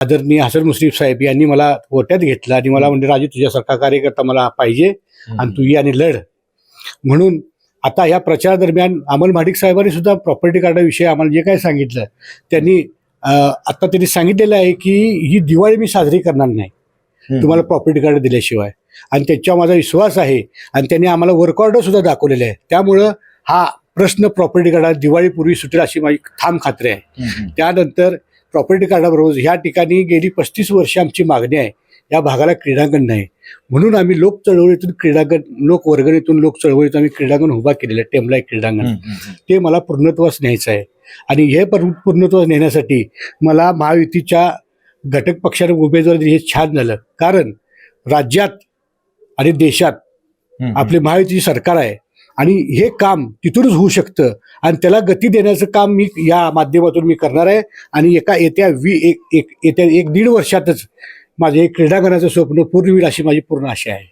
आदरणीय हसन मुश्रीफ साहेब यांनी मला गोट्यात घेतलं आणि मला म्हणजे राजू तुझ्यासारखा कार्यकर्ता मला पाहिजे आणि तू ये आणि लढ म्हणून. आता या प्रचार दरम्यान अमल महाडिक साहेबांनी सुद्धा प्रॉपर्टी कार्डाविषयी आम्हाला जे काय सांगितलं त्यांनी आता त्यांनी सांगितलेलं आहे की ही दिवाळी मी साजरी करणार नाही तुम्हाला प्रॉपर्टी कार्ड दिल्याशिवाय, आणि त्याच्यावर माझा विश्वास आहे आणि त्यांनी आम्हाला वर्क ऑर्डर सुद्धा दाखवलेले आहे. त्यामुळं हा प्रश्न प्रॉपर्टी कार्डात दिवाळीपूर्वी सुटेल अशी माझी ठाम खात्री आहे. त्यानंतर प्रॉपर्टी कार्डाबरोबर ह्या ठिकाणी गेली 35 वर्ष आमची मागणी आहे, या भागाला क्रीडांगण नाही म्हणून आम्ही लोक चळवळीतून क्रीडांगण लोक वर्गणीतून लोक चळवळीतून आम्ही क्रीडांगण उभा केलेलं आहे, टेमला एक क्रीडांगण. ते मला पूर्णत्वास न्यायचं आहे आणि हे पूर्णत्वास नेण्यासाठी मला महायुतीच्या घटक पक्षाने उमेदवारी दिली. हे छान झालं कारण राज्यात आणि देशात आपली महायुतीची सरकार आहे आणि हे काम तिथूनच होऊ शकतं आणि त्याला गती देण्याचं काम मी या माध्यमातून मी करणार आहे. आणि येत्या 1-1.5 वर्षातच माझे क्रीडांगणाचं स्वप्न पूर्ण होईल अशी माझी पूर्ण आशा आहे.